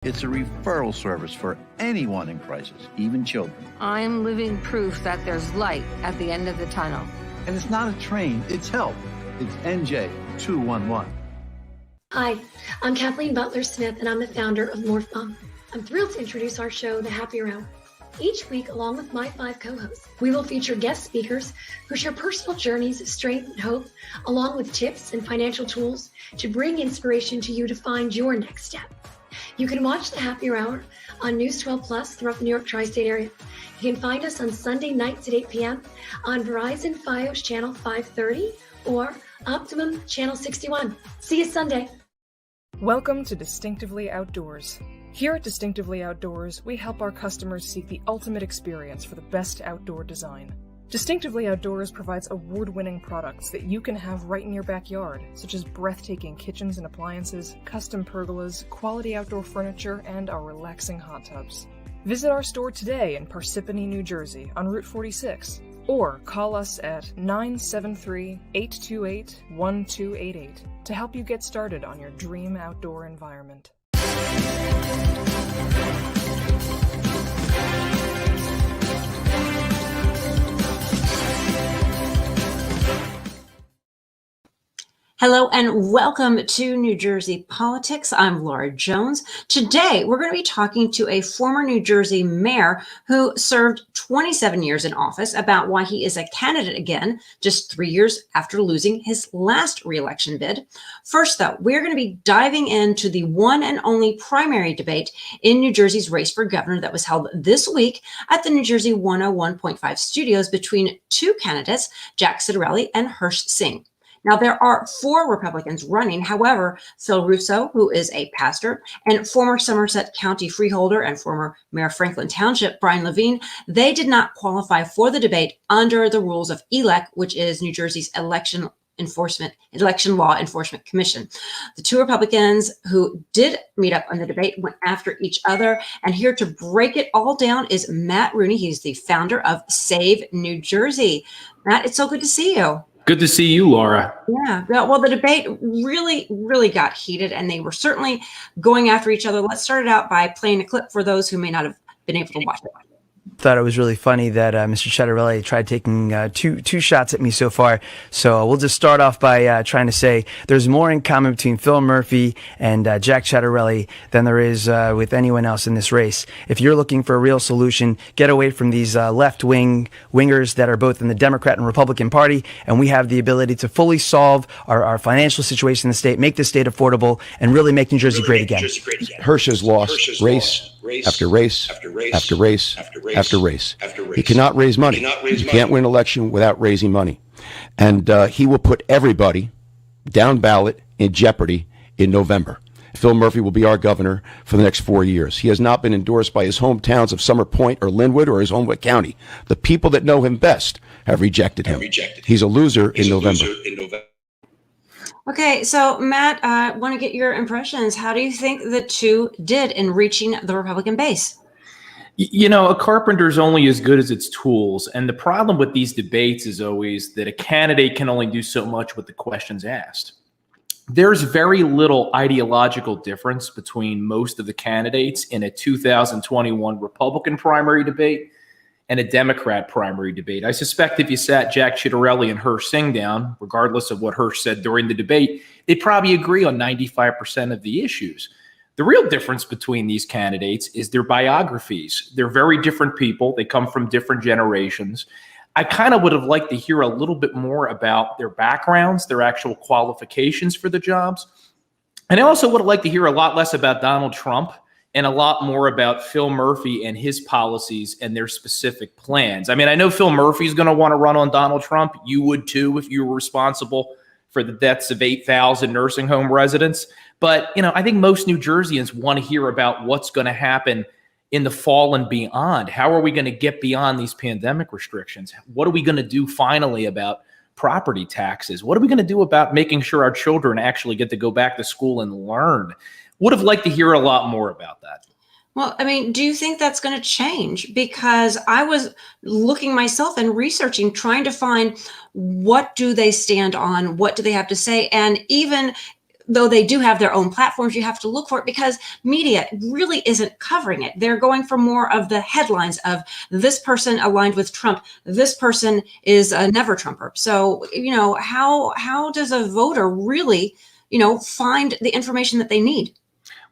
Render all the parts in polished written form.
It's a referral service for anyone in crisis, even children. I'm living proof that there's light at the end of the tunnel. And it's not a train, it's help. It's NJ 211. Hi, I'm Kathleen Butler-Smith, and I'm the founder of Morph Mom. I'm thrilled to introduce our show, The Happier Hour. Each week, along with my 5 co-hosts, we will feature guest speakers who share personal journeys of strength and hope, along with tips and financial tools to bring inspiration to you to find your next step. You can watch The Happier Hour on News 12 Plus throughout the New York tri-state area. You can find us on Sunday nights at 8 p.m. on Verizon Fios Channel 530 or Optimum Channel 61. See you Sunday. Welcome to Distinctively Outdoors. Here at Distinctively Outdoors, we help our customers seek the ultimate experience for the best outdoor design. Distinctively Outdoors provides award-winning products that you can have right in your backyard, such as breathtaking kitchens and appliances, custom pergolas, quality outdoor furniture, and our relaxing hot tubs. Visit our store today in Parsippany, New Jersey, on Route 46, or call us at 973-828-1288 to help you get started on your dream outdoor environment. Hello and welcome to New Jersey Politics. I'm Laura Jones. Today, we're going to be talking to a former New Jersey mayor who served 27 years in office about why he is a candidate again, just 3 years after losing his last re-election bid. First, though, we're going to be diving into the one and only primary debate in New Jersey's race for governor that was held this week at the New Jersey 101.5 studios between two candidates, Jack Ciattarelli and Hirsch Singh. Now, there are 4 Republicans running. However, Phil Russo, who is a pastor, and former Somerset County freeholder and former Mayor of Franklin Township, Brian Levine, they did not qualify for the debate under the rules of ELEC, which is New Jersey's Election Law Enforcement Commission. The 2 Republicans who did meet up on the debate went after each other. And here to break it all down is Matt Rooney. He's the founder of Save New Jersey. Matt, it's so good to see you. Good to see you, Laura. Yeah, well, the debate really got heated, and they were certainly going after each other. Let's start it out by playing a clip for those who may not have been able to watch it. Thought it was really funny that Mr. Ciattarelli tried taking two shots at me so far. So we'll just start off by trying to say there's more in common between Phil Murphy and Jack Ciattarelli than there is with anyone else in this race. If you're looking for a real solution, get away from these left-wing wingers that are both in the Democrat and Republican Party, and we have the ability to fully solve our financial situation in the state, make the state affordable, and really make New Jersey great again. Hirsch has lost race after race after race after race. He cannot raise money. You can't win an election without raising money. And he will put everybody down ballot in jeopardy in November. Phil Murphy will be our governor for the next 4 years. He has not been endorsed by his hometowns of Summer Point or Linwood or his Homewood County. The people that know him best have rejected him. He's a loser in November. Okay, so Matt, I want to get your impressions. How do you think the 2 did in reaching the Republican base? You know, a carpenter's only as good as its tools. And the problem with these debates is always that a candidate can only do so much with the questions asked. There's very little ideological difference between most of the candidates in a 2021 Republican primary debate and a Democrat primary debate. I suspect if you sat Jack Ciattarelli and Hirsch Singh down, regardless of what Hirsch said during the debate, they'd probably agree on 95% of the issues. The real difference between these candidates is their biographies. They're very different people. They come from different generations. I kind of would have liked to hear a little bit more about their backgrounds, their actual qualifications for the jobs. And I also would have liked to hear a lot less about Donald Trump and a lot more about Phil Murphy and his policies and their specific plans. I mean, I know Phil Murphy's going to want to run on Donald Trump. You would too if you were responsible for the deaths of 8,000 nursing home residents. But, you know, I think most New Jerseyans want to hear about what's going to happen in the fall and beyond. How are we going to get beyond these pandemic restrictions? What are we going to do finally about property taxes? What are we going to do about making sure our children actually get to go back to school and learn? Would have liked to hear a lot more about that. Well, I mean, do you think that's going to change? Because I was looking myself and researching, trying to find what do they stand on? What do they have to say? And even though they do have their own platforms, you have to look for it because media really isn't covering it. They're going for more of the headlines of this person aligned with Trump, this person is a never Trumper. So, how does a voter really, find the information that they need?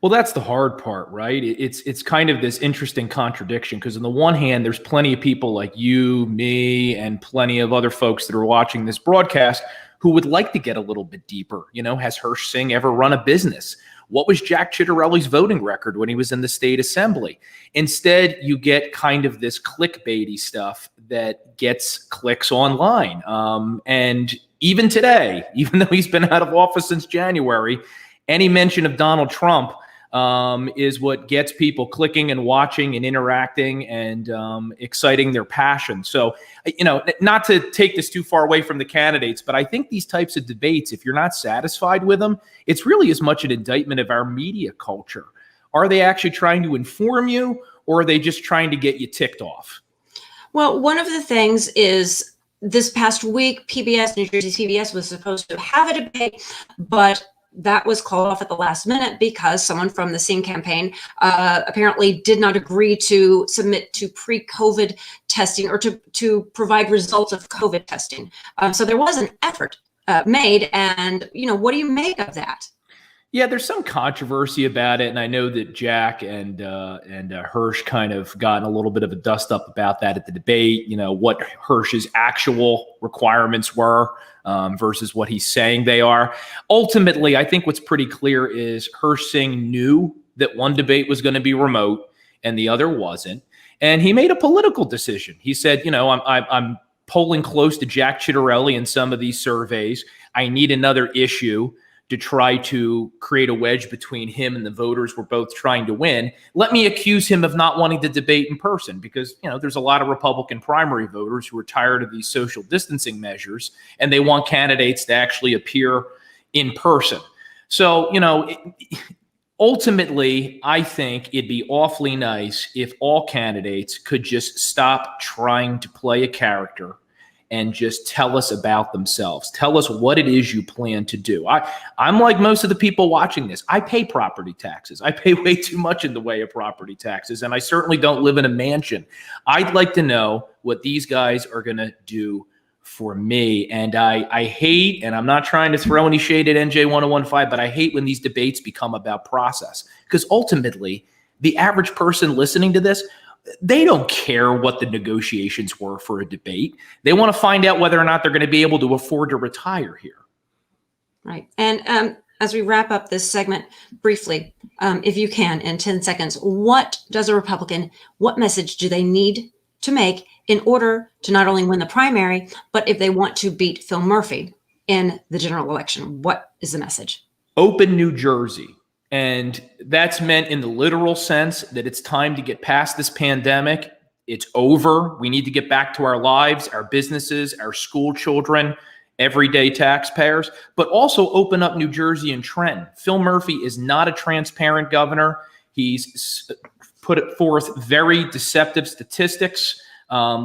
Well, that's the hard part, right? It's kind of this interesting contradiction because on the one hand, there's plenty of people like you, me, and plenty of other folks that are watching this broadcast who would like to get a little bit deeper. Has Hirsch Singh ever run a business? What was Jack Ciattarelli's voting record when he was in the state assembly? Instead, you get kind of this clickbaity stuff that gets clicks online. And even today, even though he's been out of office since January, any mention of Donald Trump is what gets people clicking and watching and interacting and exciting their passion. So, not to take this too far away from the candidates, but I think these types of debates, if you're not satisfied with them, it's really as much an indictment of our media culture. Are they actually trying to inform you, or are they just trying to get you ticked off? Well, one of the things is this past week, PBS, New Jersey CBS, was supposed to have a debate, but that was called off at the last minute because someone from the Singh campaign apparently did not agree to submit to pre-COVID testing or to provide results of COVID testing. So there was an effort made. And, what do you make of that? Yeah, there's some controversy about it, and I know that Jack and Hirsch kind of gotten a little bit of a dust up about that at the debate. What Hirsch's actual requirements were versus what he's saying they are. Ultimately, I think what's pretty clear is Hirsch Singh knew that one debate was going to be remote and the other wasn't, and he made a political decision. He said, I'm polling close to Jack Ciattarelli in some of these surveys. I need another issue to try to create a wedge between him and the voters we're both trying to win. Let me accuse him of not wanting to debate in person because, there's a lot of Republican primary voters who are tired of these social distancing measures and they want candidates to actually appear in person. So, ultimately, I think it'd be awfully nice if all candidates could just stop trying to play a character and just tell us about themselves. Tell us what it is you plan to do. I'm like most of the people watching this. I pay property taxes. I pay way too much in the way of property taxes, and I certainly don't live in a mansion. I'd like to know what these guys are going to do for me. And I hate, and I'm not trying to throw any shade at NJ1015, but I hate when these debates become about process. Because ultimately, the average person listening to this, they don't care what the negotiations were for a debate. They want to find out whether or not they're going to be able to afford to retire here. Right. And as we wrap up this segment briefly, if you can, in 10 seconds, what message do they need to make in order to not only win the primary, but if they want to beat Phil Murphy in the general election? What is the message? Open New Jersey. And that's meant in the literal sense that it's time to get past this pandemic. It's over. We need to get back to our lives, our businesses, our school children, everyday taxpayers, but also open up New Jersey and Trenton. Phil Murphy is not a transparent governor. He's put forth very deceptive statistics,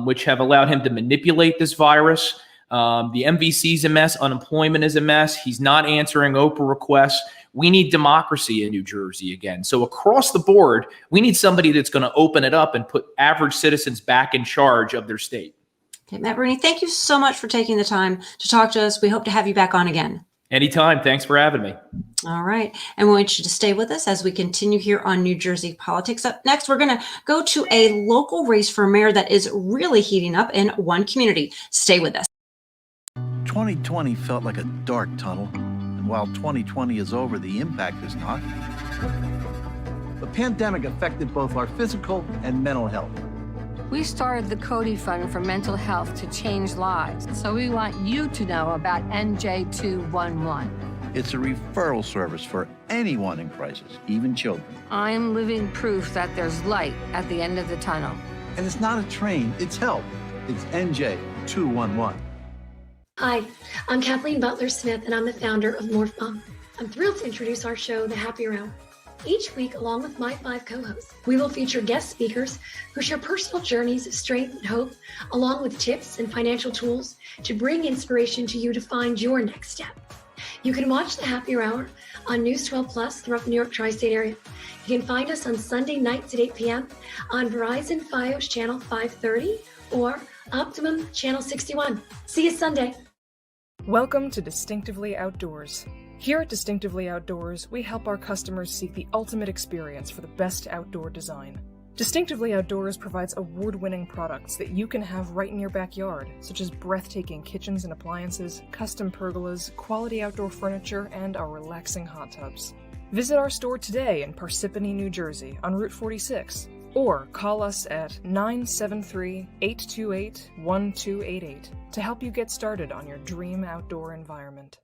which have allowed him to manipulate this virus. The MVC is a mess. Unemployment is a mess. He's not answering Oprah requests. We need democracy in New Jersey again. So across the board, we need somebody that's going to open it up and put average citizens back in charge of their state. Okay, Matt Rooney, thank you so much for taking the time to talk to us. We hope to have you back on again. Anytime. Thanks for having me. All right. And we want you to stay with us as we continue here on New Jersey Politics. Up next, we're going to go to a local race for mayor that is really heating up in one community. Stay with us. 2020 felt like a dark tunnel, and while 2020 is over, the impact is not. The pandemic affected both our physical and mental health. We started the Cody Fund for Mental Health to change lives, so we want you to know about NJ211. It's a referral service for anyone in crisis, even children. I'm living proof that there's light at the end of the tunnel. And it's not a train, it's help. It's NJ211. Hi, I'm Kathleen Butler-Smith, and I'm the founder of More Fun. I'm thrilled to introduce our show, The Happy Hour. Each week, along with my 5 co-hosts, we will feature guest speakers who share personal journeys of strength and hope, along with tips and financial tools to bring inspiration to you to find your next step. You can watch The Happy Hour on News 12 Plus throughout the New York tri-state area. You can find us on Sunday nights at 8 p.m. on Verizon Fios Channel 530 or Optimum Channel 61. See you Sunday. Welcome to Distinctively Outdoors. Here at Distinctively Outdoors, we help our customers seek the ultimate experience for the best outdoor design. Distinctively Outdoors provides award-winning products that you can have right in your backyard, such as breathtaking kitchens and appliances, custom pergolas, quality outdoor furniture, and our relaxing hot tubs. Visit our store today in Parsippany, New Jersey on Route 46, or call us at 973-828-1288 to help you get started on your dream outdoor environment.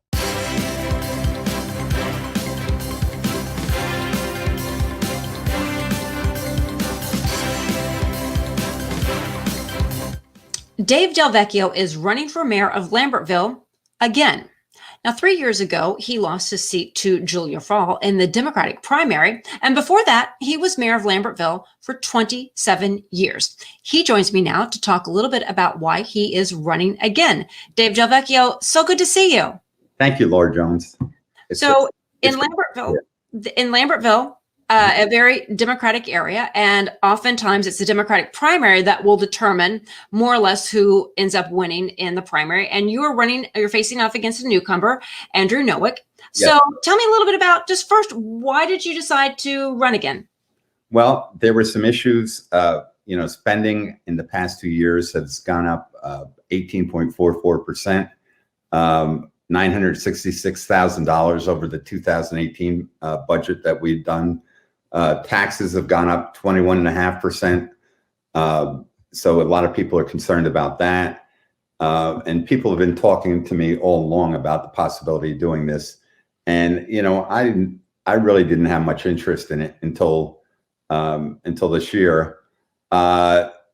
Dave DelVecchio is running for mayor of Lambertville again. Now, 3 years ago, he lost his seat to Julia Fall in the Democratic primary. And before that, he was mayor of Lambertville for 27 years. He joins me now to talk a little bit about why he is running again. Dave DelVecchio, so good to see you. Thank you, Laura Jones. In Lambertville, a very Democratic area, and oftentimes it's the Democratic primary that will determine more or less who ends up winning in the primary. And you're facing off against a newcomer, Andrew Nowick. Yes. So tell me a little bit about, just first, why did you decide to run again? Well, there were some issues. Spending in the past 2 years has gone up 18.44%, $966,000 over the 2018 budget that we'd done. Taxes have gone up 21.5%. So a lot of people are concerned about that. And people have been talking to me all along about the possibility of doing this. And, I really didn't have much interest in it until this year.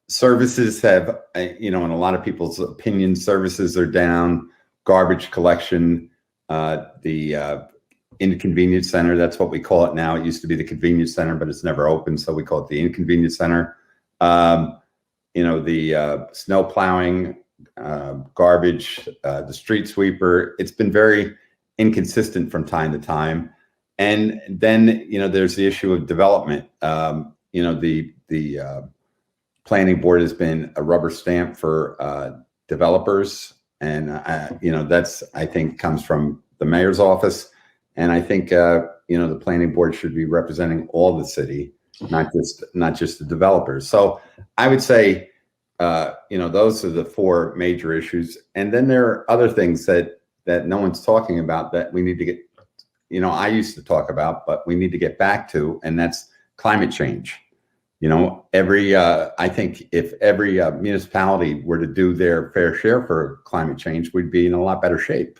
Services have, in a lot of people's opinion, services are down, garbage collection, the Inconvenience Center, that's what we call it now. It used to be the Convenience Center, but it's never open, so we call it the Inconvenience Center. The snow plowing, garbage, the street sweeper, it's been very inconsistent from time to time. And then, there's the issue of development. The planning board has been a rubber stamp for developers. And, that's, I think, comes from the mayor's office. And I think, the planning board should be representing all the city, not just the developers. So I would say, those are the four major issues. And then there are other things that no one's talking about that we need to get, I used to talk about, but we need to get back to, and that's climate change. I think if every municipality were to do their fair share for climate change, we'd be in a lot better shape.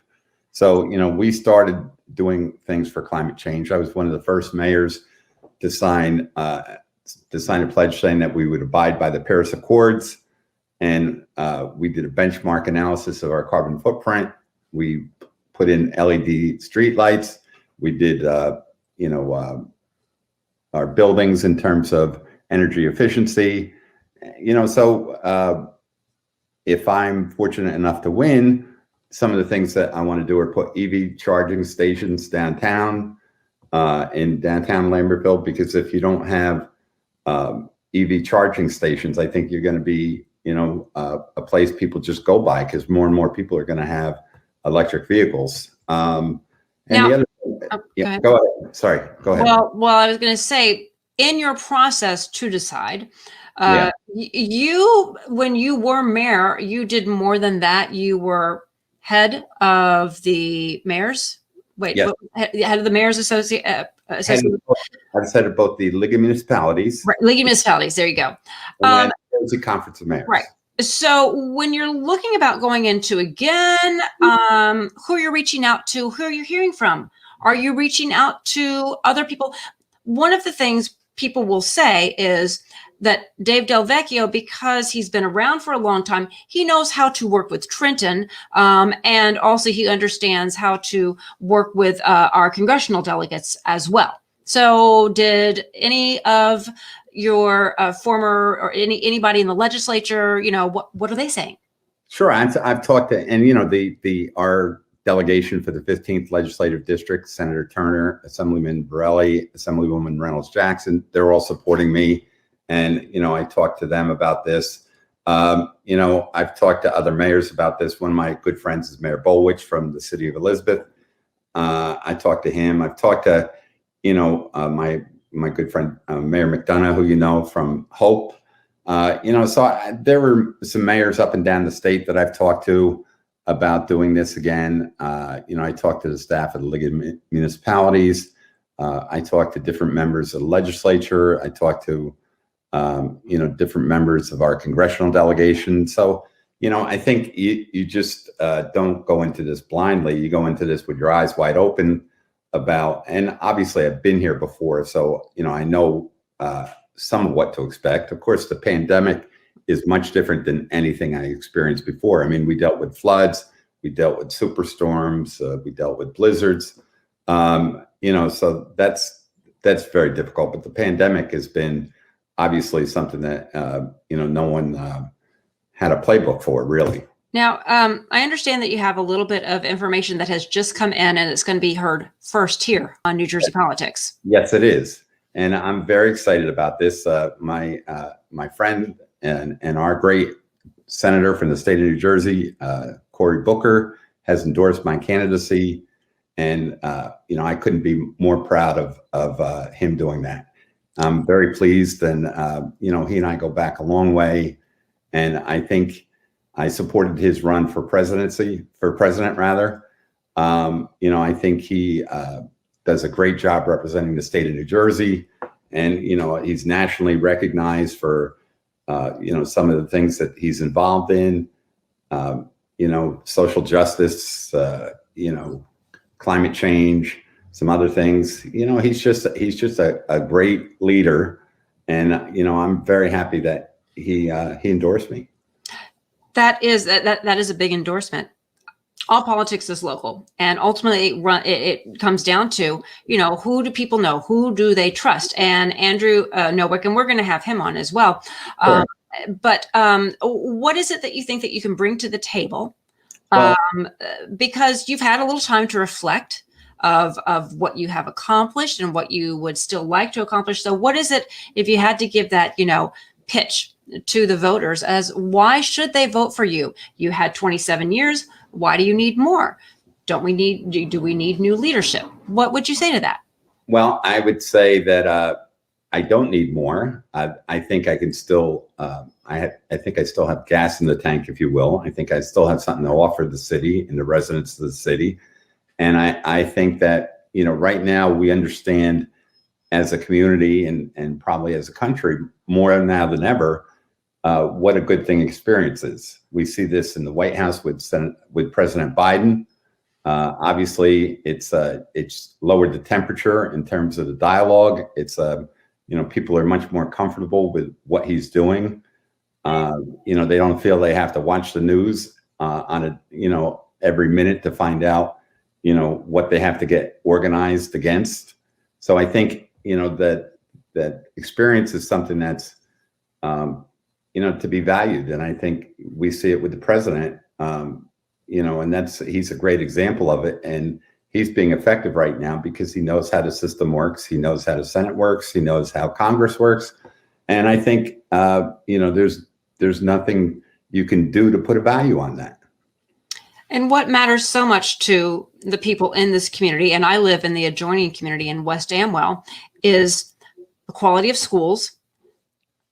So, we started doing things for climate change. I was one of the first mayors to sign a pledge saying that we would abide by the Paris Accords. And we did a benchmark analysis of our carbon footprint. We put in LED streetlights. We did, our buildings in terms of energy efficiency. So if I'm fortunate enough to win, some of the things that I want to do are put EV charging stations downtown, in downtown Lambertville, because if you don't have EV charging stations, I think you're going to be, a place people just go by, because more and more people are going to have electric vehicles. Go ahead. Sorry, go ahead. Well, I was going to say, in your process to decide, when you were mayor, you did more than that. You were head of the mayor's, head of the mayor's association. I was head of both the League of Municipalities. Right, League of Municipalities, there you go. And the Conference of Mayors. Right. So when you're looking about going into again, who you're reaching out to, who you're hearing from, are you reaching out to other people? One of the things people will say is that Dave DelVecchio, because he's been around for a long time, he knows how to work with Trenton, and also he understands how to work with our congressional delegates as well. So did any of your former or anybody in the legislature, what are they saying? Sure, I've talked to, and our delegation for the 15th Legislative District, Senator Turner, Assemblyman Borelli, Assemblywoman Reynolds Jackson. They're all supporting me. And, I talked to them about this. I've talked to other mayors about this. One of my good friends is Mayor Bolwich from the city of Elizabeth. I talked to him. I've talked to, my good friend, Mayor McDonough, who from Hope. There were some mayors up and down the state that I've talked to about doing this again. I talked to the staff of the League of Municipalities. I talked to different members of the legislature. I talked to, different members of our congressional delegation. So, I think you just don't go into this blindly. You go into this with your eyes wide open and obviously I've been here before. So, I know some of what to expect. Of course, the pandemic is much different than anything I experienced before. I mean, we dealt with floods, we dealt with superstorms, we dealt with blizzards. So that's very difficult. But the pandemic has been obviously something that no one had a playbook for, really. Now, I understand that you have a little bit of information that has just come in, and it's going to be heard first here on New Jersey Politics. Yes, it is. And I'm very excited about this. My friend and our great senator from the state of New Jersey, Cory Booker, has endorsed my candidacy. And, I couldn't be more proud of him doing that. I'm very pleased. And, he and I go back a long way. And I think I supported his run for president rather. I think he does a great job representing the state of New Jersey. And, he's nationally recognized for, some of the things that he's involved in, social justice, climate change, some other things. He's just a great leader. And, I'm very happy that he endorsed me. That is a big endorsement. All politics is local, and ultimately it comes down to, who do people know? Who do they trust? And Andrew Nowick, and we're going to have him on as well. Sure. But what is it that you think that you can bring to the table? Because you've had a little time to reflect of what you have accomplished and what you would still like to accomplish. So what is it, if you had to give that, pitch to the voters as why should they vote for you? You had 27 years. Why do you need more? Do we need new leadership? What would you say to that? Well, I would say that I don't need more. I think I can still, I think I still have gas in the tank, if you will. I think I still have something to offer the city and the residents of the city. And I think that, right now we understand as a community and probably as a country more now than ever, what a good thing experience is. We see this in the White House with President Biden. Obviously, it's lowered the temperature in terms of the dialogue. It's people are much more comfortable with what he's doing. They don't feel they have to watch the news on every minute to find out what they have to get organized against. So I think that experience is something that's to be valued. And I think we see it with the president, and he's a great example of it. And he's being effective right now because he knows how the system works. He knows how the Senate works. He knows how Congress works. And I think, there's nothing you can do to put a value on that. And what matters so much to the people in this community, and I live in the adjoining community in West Amwell, is the quality of schools.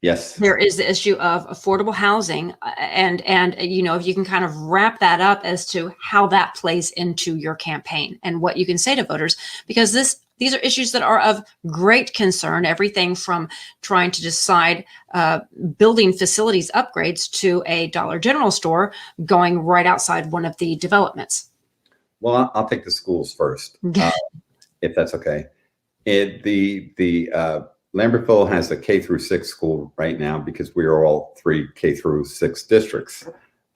Yes. There is the issue of affordable housing, and if you can kind of wrap that up as to how that plays into your campaign and what you can say to voters, because these are issues that are of great concern, everything from trying to decide building facilities upgrades to a Dollar General store going right outside one of the developments. Well, I'll take the schools first, if that's okay. Lambertville has a K through 6 school right now because we are all 3 K through 6 districts.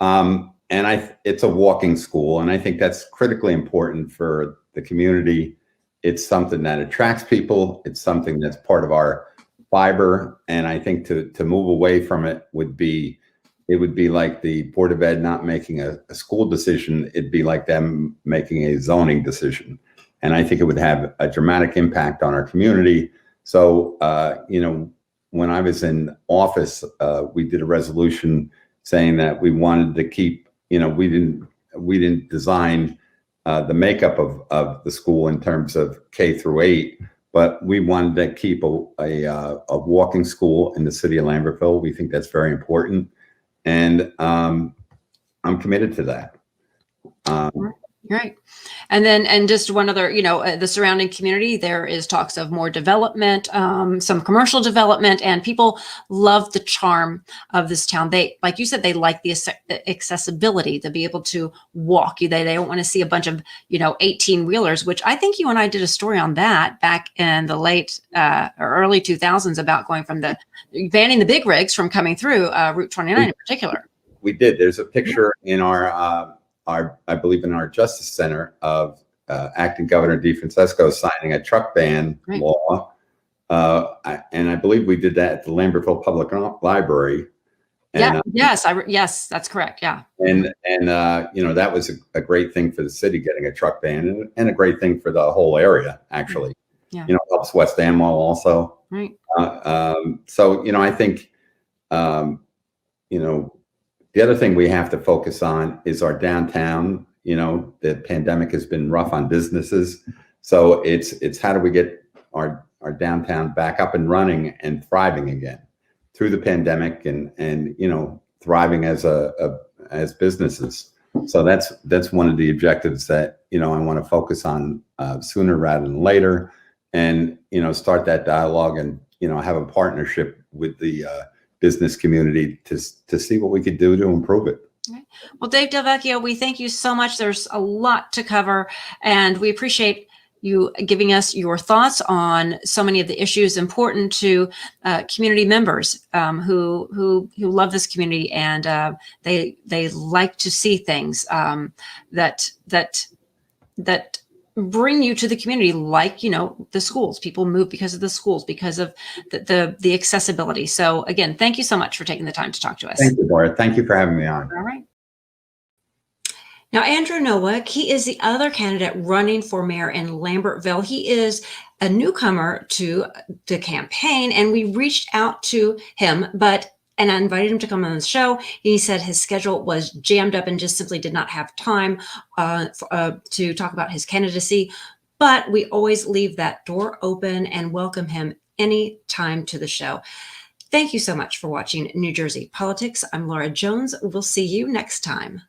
It's a walking school, and I think that's critically important for the community. It's something that attracts people. It's something that's part of our fiber. And I think to move away from it would be, it would be like the Board of Ed not making a school decision. It'd be like them making a zoning decision. And I think it would have a dramatic impact on our community. So, when I was in office, we did a resolution saying that we wanted to keep, we didn't design the makeup of the school in terms of K through 8, but we wanted to keep a walking school in the city of Lambertville. We think that's very important. And I'm committed to that. Right. And just one other, the surrounding community, there is talks of more development, some commercial development, and people love the charm of this town. They, like you said, they like the accessibility to be able to walk. They don't want to see a bunch of, 18 wheelers, which I think you and I did a story on that back in the late or early 2000s about going from banning the big rigs from coming through Route 29 in particular. We did. There's a picture in I believe in our Justice Center of Acting Governor DeFrancesco signing a truck ban law. And I believe we did that at the Lambertville Public Library. And, yes, that's correct. Yeah. And that was a great thing for the city getting a truck ban and a great thing for the whole area, actually. Yeah. Helps West Amwell also. Right. So, I think, the other thing we have to focus on is our downtown. The pandemic has been rough on businesses. So it's how do we get our downtown back up and running and thriving again through the pandemic and thriving as businesses. So that's one of the objectives that, I want to focus on sooner rather than later and, start that dialogue and, have a partnership with the business community to see what we could do to improve it. Okay. Well, Dave DelVecchio, we thank you so much. There's a lot to cover, and we appreciate you giving us your thoughts on so many of the issues important to community members who love this community, and they like to see things that bring you to the community, like, the schools. People move because of the schools, because of the accessibility. So again, thank you so much for taking the time to talk to us. Thank you, Laura. Thank you for having me on. All right. Now, Andrew Nowak, he is the other candidate running for mayor in Lambertville. He is a newcomer to the campaign, and we reached out to him, and I invited him to come on the show. He said his schedule was jammed up and just simply did not have time to talk about his candidacy. But we always leave that door open and welcome him anytime to the show. Thank you so much for watching New Jersey Politics. I'm Laura Jones. We'll see you next time.